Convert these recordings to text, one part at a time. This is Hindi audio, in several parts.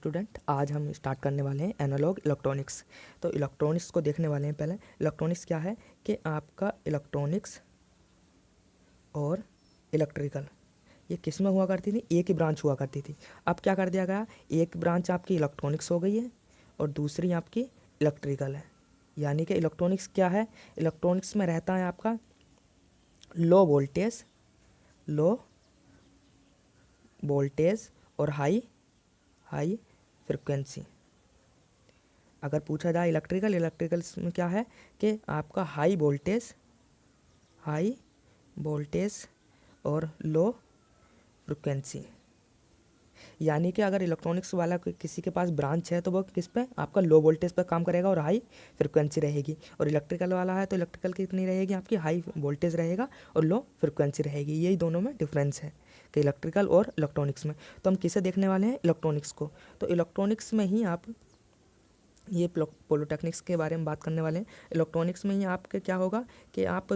स्टूडेंट, आज हम स्टार्ट करने वाले हैं एनालॉग इलेक्ट्रॉनिक्स। तो इलेक्ट्रॉनिक्स को देखने वाले हैं। पहले इलेक्ट्रॉनिक्स क्या है कि आपका इलेक्ट्रॉनिक्स और इलेक्ट्रिकल ये किस में हुआ करती थी, एक ही ब्रांच हुआ करती थी। अब क्या कर दिया गया, एक ब्रांच आपकी इलेक्ट्रॉनिक्स हो गई है और दूसरी आपकी इलेक्ट्रिकल है। यानी कि इलेक्ट्रॉनिक्स क्या है, इलेक्ट्रॉनिक्स में रहता है आपका लो वोल्टेज और हाई हाई फ्रिक्वेंसी। अगर पूछा जाए इलेक्ट्रिकल में क्या है कि आपका हाई वोल्टेज और लो फ्रिक्वेंसी। यानी कि अगर इलेक्ट्रॉनिक्स वाला किसी के पास ब्रांच है तो वो किस पे, आपका लो वोल्टेज पर काम करेगा और हाई फ्रिक्वेंसी रहेगी। और इलेक्ट्रिकल वाला है तो इलेक्ट्रिकल कितनी रहेगी, आपकी हाई वोल्टेज रहेगा और लो फ्रिक्वेंसी रहेगी। यही दोनों में डिफरेंस है कि इलेक्ट्रिकल और इलेक्ट्रॉनिक्स में। तो हम किसे देखने वाले हैं, इलेक्ट्रॉनिक्स को। तो इलेक्ट्रॉनिक्स में ही आप ये पॉलिटेक्निक्स के बारे में बात करने वाले हैं। इलेक्ट्रॉनिक्स में ही आपके क्या होगा कि आप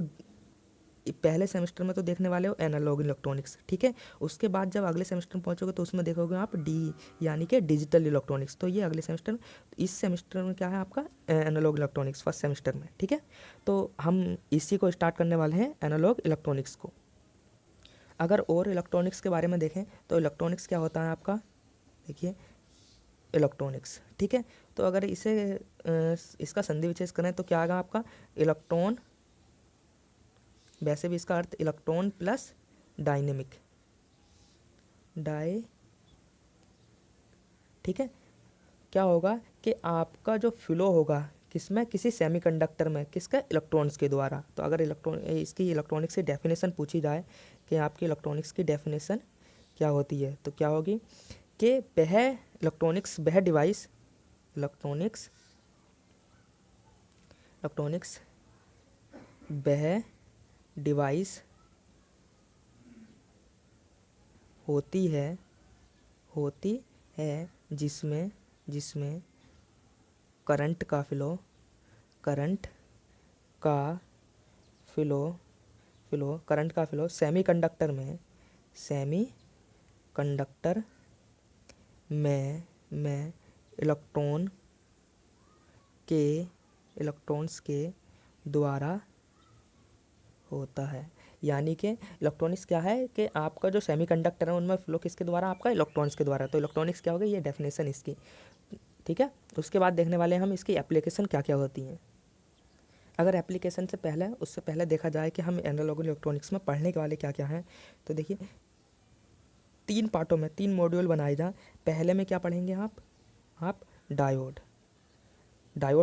पहले सेमेस्टर में तो देखने वाले हो एनालॉग इलेक्ट्रॉनिक्स, ठीक है। उसके बाद जब अगले सेमेस्टर में पहुंचोगे तो उसमें देखोगे आप डी यानी कि डिजिटल इलेक्ट्रॉनिक्स। तो ये अगले सेमेस्टर में, इस सेमेस्टर में क्या है आपका एनालॉग इलेक्ट्रॉनिक्स फर्स्ट सेमेस्टर में, ठीक है। तो हम इसी को स्टार्ट करने वाले हैं, एनालॉग इलेक्ट्रॉनिक्स को। अगर और इलेक्ट्रॉनिक्स के बारे में देखें तो इलेक्ट्रॉनिक्स क्या होता है आपका, देखिए इलेक्ट्रॉनिक्स, ठीक है। तो अगर इसे इसका संधि विच्छेद करें तो क्या आएगा आपका इलेक्ट्रॉन। वैसे भी इसका अर्थ इलेक्ट्रॉन प्लस डायनेमिक ठीक है। क्या होगा कि आपका जो फ्लो होगा किसमें, किसी सेमीकंडक्टर में, किसका, इलेक्ट्रॉन्स के द्वारा। तो अगर इसकी इलेक्ट्रॉनिक्स की डेफिनेशन पूछी जाए कि आपकी इलेक्ट्रॉनिक्स की डेफिनेशन क्या होती है, तो क्या होगी कि वह इलेक्ट्रॉनिक्स वह डिवाइस इलेक्ट्रॉनिक्स वह डिवाइस होती है जिसमें करंट का फ्लो सेमीकंडक्टर में इलेक्ट्रॉन्स के द्वारा होता है। यानी कि इलेक्ट्रॉनिक्स क्या है कि आपका जो सेमीकंडक्टर है उनमें फ्लो किसके द्वारा, आपका इलेक्ट्रॉन्स के द्वारा। तो इलेक्ट्रॉनिक्स क्या होगा, ये डेफिनेशन इसकी, ठीक है। उसके बाद देखने वाले हैं हम इसकी एप्लीकेशन क्या क्या होती हैं। अगर एप्लीकेशन से पहले, उससे पहले देखा जाए कि हम एनालॉग इलेक्ट्रॉनिक्स में पढ़ने के वाले क्या क्या हैं। तो देखिए 3 पार्टों में 3 मॉड्यूल बनाए जाएं। पहले में क्या पढ़ेंगे आप डायोड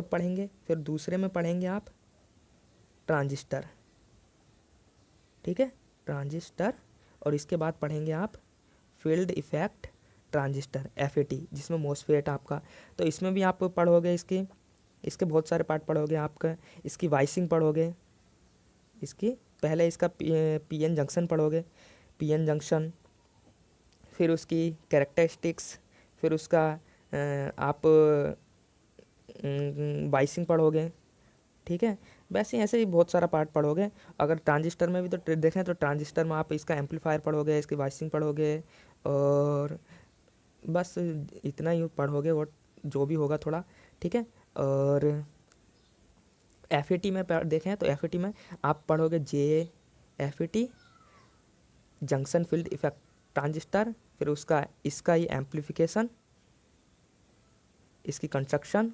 पढ़ेंगे। फिर दूसरे में पढ़ेंगे आप ट्रांजिस्टर, ठीक है, ट्रांजिस्टर। और इसके बाद पढ़ेंगे आप फील्ड इफेक्ट ट्रांजिस्टर, FET, जिसमें मोसफेट आपका। तो इसमें भी आप पढ़ोगे इसके बहुत सारे पार्ट पढ़ोगे। आपका इसकी वाइसिंग पढ़ोगे, इसकी पहले इसका PN जंक्शन पढ़ोगे, PN जंक्शन, फिर उसकी कैरेक्टरिस्टिक्स, फिर उसका आप वाइसिंग पढ़ोगे, ठीक है। वैसे ऐसे ही बहुत सारा पार्ट पढ़ोगे। अगर ट्रांजिस्टर में भी तो देखें तो ट्रांजिस्टर में आप इसका एम्पलीफायर पढ़ोगे, इसकी वाइसिंग पढ़ोगे, और बस इतना ही पढ़ोगे, और जो भी होगा थोड़ा, ठीक है। और FET में देखें तो FET में आप पढ़ोगे FET junction field effect transistor, फिर इसका ही एम्पलीफिकेशन, इसकी कंस्ट्रक्शन,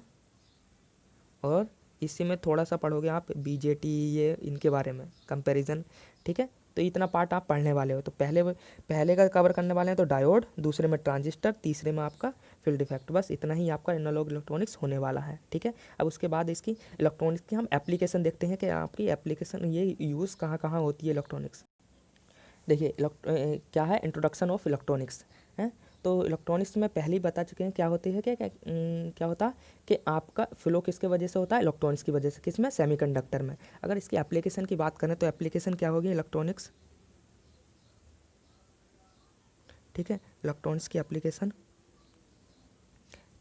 और इसी में थोड़ा सा पढ़ोगे आप BJT, ये इनके बारे में कंपैरिजन, ठीक है। तो इतना पार्ट आप पढ़ने वाले हो। तो पहले का कवर करने वाले हैं तो डायोड, दूसरे में ट्रांजिस्टर, तीसरे में आपका फील्ड इफेक्ट। बस इतना ही आपका एनालॉग इलेक्ट्रॉनिक्स होने वाला है, ठीक है। अब उसके बाद इसकी इलेक्ट्रॉनिक्स की हम एप्लीकेशन देखते हैं कि आपकी एप्लीकेशन ये यूज़ कहाँ कहाँ होती है इलेक्ट्रॉनिक्स। देखिए क्या है, इंट्रोडक्शन ऑफ इलेक्ट्रॉनिक्स है। तो इलेक्ट्रॉनिक्स में पहले ही बता चुके हैं क्या होती है, क्या होता है कि आपका फ्लो किसके वजह से होता है, इलेक्ट्रॉनिक्स की वजह से। किस में, सेमीकंडक्टर में। अगर इसकी एप्लीकेशन की बात करें तो एप्लीकेशन क्या होगी, इलेक्ट्रॉनिक्स, ठीक है। इलेक्ट्रॉनिक्स की एप्लीकेशन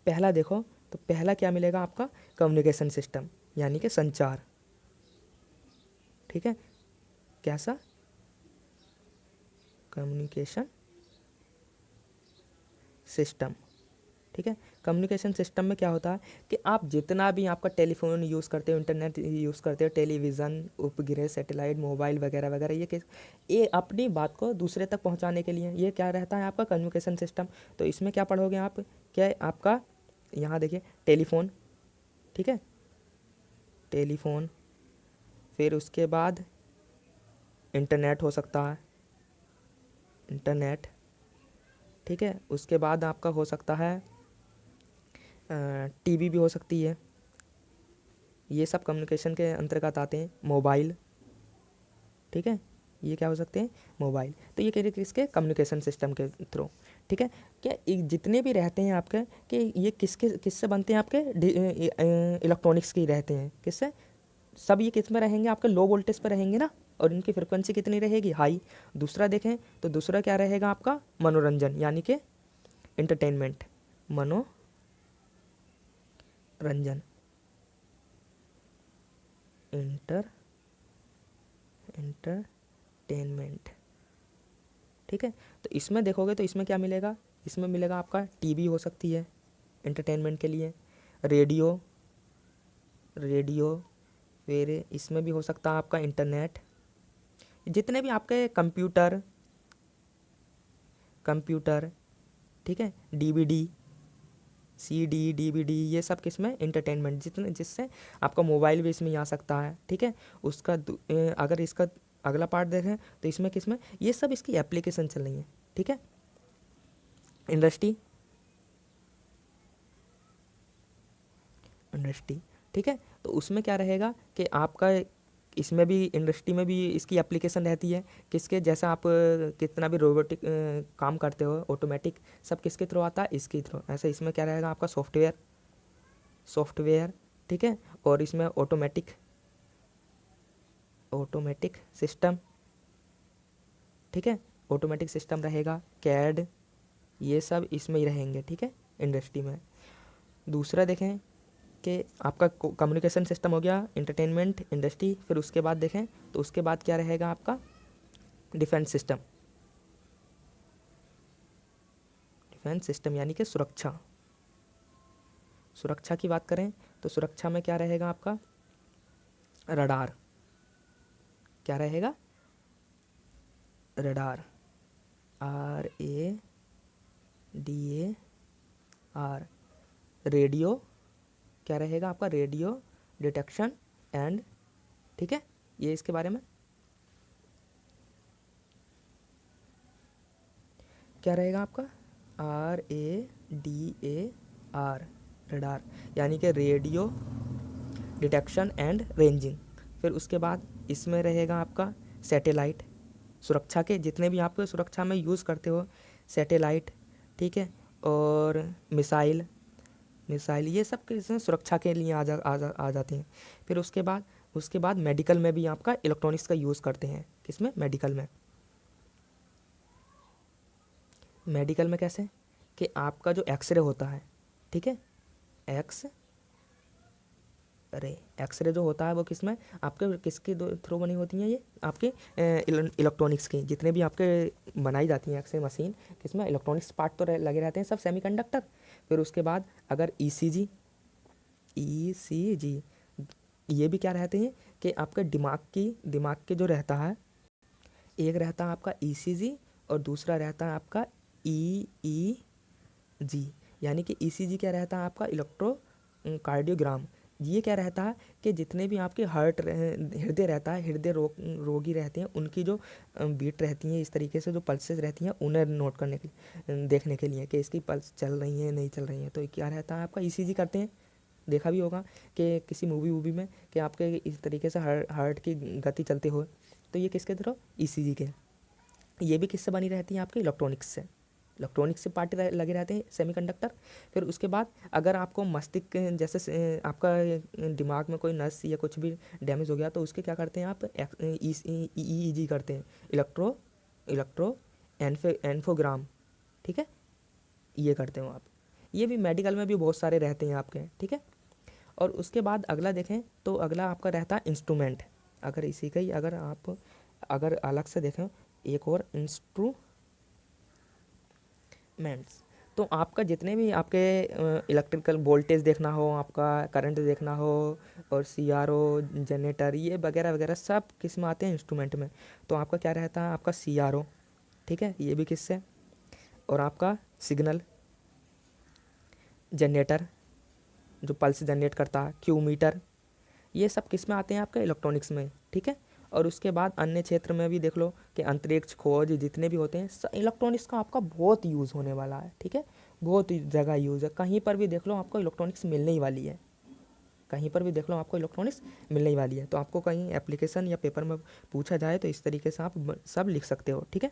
पहला देखो तो पहला क्या मिलेगा आपका, कम्युनिकेशन सिस्टम, यानी कि संचार, ठीक है। कैसा, कम्युनिकेशन सिस्टम, ठीक है। कम्युनिकेशन सिस्टम में क्या होता है कि आप जितना भी आपका टेलीफोन यूज़ करते हो, इंटरनेट यूज़ करते हो, टेलीविज़न, उपग्रह, सैटेलाइट, मोबाइल वगैरह वगैरह, ये अपनी बात को दूसरे तक पहुंचाने के लिए ये क्या रहता है आपका कम्युनिकेशन सिस्टम। तो इसमें क्या पढ़ोगे आप, क्या आपका यहाँ देखिए टेलीफोन, ठीक है, टेलीफोन, फिर उसके बाद इंटरनेट हो सकता है, इंटरनेट, ठीक है। उसके बाद आपका हो सकता है टीवी भी हो सकती है। ये सब कम्युनिकेशन के अंतर्गत आते हैं। मोबाइल, ठीक है, ये क्या हो सकते हैं, मोबाइल। तो ये कह किसके कम्युनिकेशन सिस्टम के थ्रू, ठीक है। क्या जितने भी रहते हैं आपके कि ये किससे बनते हैं, आपके इलेक्ट्रॉनिक्स के ही रहते हैं। किससे, सब ये किस में रहेंगे, आपके लो वोल्टेज पर रहेंगे ना, और इनकी फ्रिक्वेंसी कितनी रहेगी, हाई। दूसरा देखें तो दूसरा क्या रहेगा आपका, मनोरंजन, यानी कि इंटरटेनमेंट, मनोरंजन, इंटरटेनमेंट, ठीक है। तो इसमें देखोगे तो इसमें क्या मिलेगा, इसमें मिलेगा आपका टीवी हो सकती है एंटरटेनमेंट के लिए, रेडियो, रेडियो, फिर इसमें भी हो सकता है आपका इंटरनेट, जितने भी आपके कंप्यूटर, कंप्यूटर, ठीक है, डीवीडी, सीडी, डीवीडी, ये सब किसमें, इंटरटेनमेंट, जितने जिससे आपका मोबाइल भी इसमें आ सकता है, ठीक है। उसका अगर इसका अगला पार्ट देखें तो इसमें किसमें, ये सब इसकी एप्लीकेशन चल रही है, ठीक है। इंडस्ट्री, इंडस्ट्री, ठीक है। तो उसमें क्या रहेगा कि आपका इसमें भी, इंडस्ट्री में भी इसकी एप्लीकेशन रहती है। किसके, जैसा आप कितना भी रोबोटिक काम करते हो, ऑटोमेटिक, सब किसके थ्रू आता है, इसके थ्रू। ऐसे इसमें क्या रहेगा आपका सॉफ्टवेयर, सॉफ्टवेयर, ठीक है। और इसमें ऑटोमेटिक, ऑटोमेटिक सिस्टम, ठीक है, ऑटोमेटिक सिस्टम रहेगा, कैड, ये सब इसमें ही रहेंगे, ठीक है, इंडस्ट्री में। दूसरा देखें कि आपका कम्युनिकेशन सिस्टम हो गया, इंटरटेनमेंट, इंडस्ट्री, फिर उसके बाद देखें तो उसके बाद क्या रहेगा आपका डिफेंस सिस्टम, डिफेंस सिस्टम यानी कि सुरक्षा, सुरक्षा की बात करें तो सुरक्षा में क्या रहेगा आपका रडार, क्या रहेगा, रडार, RADAR, रेडियो, क्या रहेगा आपका रेडियो डिटेक्शन एंड, ठीक है, ये इसके बारे में क्या रहेगा आपका RADAR, रडार, यानी कि रेडियो डिटेक्शन एंड रेंजिंग। फिर उसके बाद इसमें रहेगा आपका सैटेलाइट, सुरक्षा के जितने भी आप सुरक्षा में यूज़ करते हो, सैटेलाइट, ठीक है, और मिसाइल, मिसाइल, ये सब किसमें सुरक्षा के लिए आ जाते हैं। फिर उसके बाद मेडिकल में भी आपका इलेक्ट्रॉनिक्स का यूज़ करते हैं। किसमें, मेडिकल में, मेडिकल में कैसे कि आपका जो एक्सरे होता है, ठीक है, एक्सरे जो होता है वो किसमें, आपके किसके थ्रू बनी होती हैं, ये आपके इलेक्ट्रॉनिक्स की, जितने भी आपके बनाई जाती हैं एक्सरे मशीन, किसमें, इलेक्ट्रॉनिक्स पार्ट तो लगे रहते हैं सब, सेमीकंडक्टर। फिर उसके बाद अगर ईसीजी, ये भी क्या रहते हैं कि आपके दिमाग के जो रहता है, एक रहता है आपका ईसीजी और दूसरा रहता है आपका ईईजी, यानी कि ईसीजी क्या रहता है आपका इलेक्ट्रो कार्डियोग्राम। ये क्या रहता है कि जितने भी आपके हृदय रहता है, हृदय रोगी रहते हैं, उनकी जो बीट रहती है, इस तरीके से जो पल्सेस रहती हैं, उन्हें नोट करने के देखने के लिए कि इसकी पल्स चल रही है नहीं चल रही है, तो क्या रहता है आपका ईसीजी करते हैं। देखा भी होगा कि किसी मूवी में कि आपके इस तरीके से हार्ट की गति चलते हुए, तो ये किसके थ्रू, ईसीजी के। ये भी किससे बनी रहती है आपके इलेक्ट्रॉनिक्स से, इलेक्ट्रॉनिक्स से पार्ट लगे रहते हैं, सेमीकंडक्टर। फिर उसके बाद अगर आपको मस्तिष्क जैसे आपका दिमाग में कोई नस या कुछ भी डैमेज हो गया, तो उसके क्या करते हैं आप, ईईजी करते हैं, इलेक्ट्रो एन्फोग्राम, ठीक है, ये करते हो आप। ये भी मेडिकल में भी बहुत सारे रहते हैं आपके, ठीक है। और उसके बाद अगला देखें तो अगला आपका रहता है इंस्ट्रूमेंट। अगर इसी का ही अगर अलग से देखें एक और इंस्ट्रूमेंट्स, तो आपका जितने भी आपके इलेक्ट्रिकल वोल्टेज देखना हो, आपका करंट देखना हो, और CRO, जनरेटर, ये वगैरह वगैरह सब किस में आते हैं, इंस्ट्रूमेंट में। तो आपका क्या रहता है, आपका CRO, ठीक है, ये भी किससे, और आपका सिग्नल जनरेटर जो पल्स जनरेट करता है, क्यू मीटर, ये सब किस में आते हैं, आपके इलेक्ट्रॉनिक्स में, ठीक है। और उसके बाद अन्य क्षेत्र में भी देख लो कि अंतरिक्ष खोज जितने भी होते हैं, इलेक्ट्रॉनिक्स का आपका बहुत यूज़ होने वाला है, ठीक है, बहुत जगह यूज़ है। कहीं पर भी देख लो आपको इलेक्ट्रॉनिक्स मिलने ही वाली है, कहीं पर भी देख लो आपको इलेक्ट्रॉनिक्स मिलने ही वाली है। तो आपको कहीं एप्लीकेशन या पेपर में पूछा जाए तो इस तरीके से आप सब लिख सकते हो, ठीक है।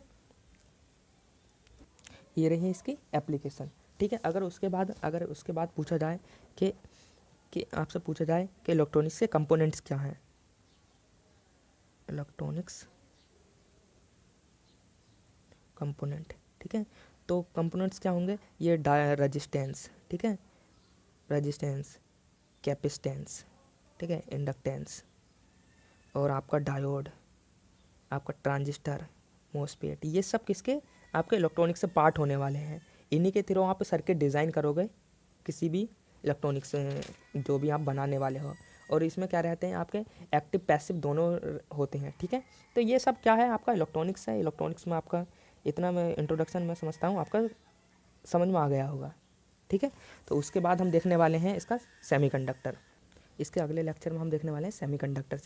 ये रही इसकी एप्लीकेशन, ठीक है। अगर उसके बाद पूछा जाए कि आपसे पूछा जाए कि इलेक्ट्रॉनिक्स के कंपोनेंट्स क्या हैं, इलेक्ट्रॉनिक्स कंपोनेंट, ठीक है। तो कंपोनेंट्स क्या होंगे, ये रेजिस्टेंस, ठीक है, रेजिस्टेंस, कैपेसिटेंस, ठीक है, इंडक्टेंस, और आपका डायोड, आपका ट्रांजिस्टर, मोसफेट, ये सब किसके, आपके इलेक्ट्रॉनिक्स से पार्ट होने वाले हैं। इन्हीं के थ्रू आप सर्किट डिज़ाइन करोगे किसी भी इलेक्ट्रॉनिक्स जो भी आप बनाने वाले हो। और इसमें क्या रहते हैं, आपके एक्टिव पैसिव दोनों होते हैं, ठीक है। तो ये सब क्या है, आपका इलेक्ट्रॉनिक्स है। इलेक्ट्रॉनिक्स में आपका इतना मैं इंट्रोडक्शन मैं समझता हूँ आपका समझ में आ गया होगा, ठीक है। तो उसके बाद हम देखने वाले हैं इसका सेमीकंडक्टर। इसके अगले लेक्चर में हम देखने वाले हैं सेमीकंडक्टर।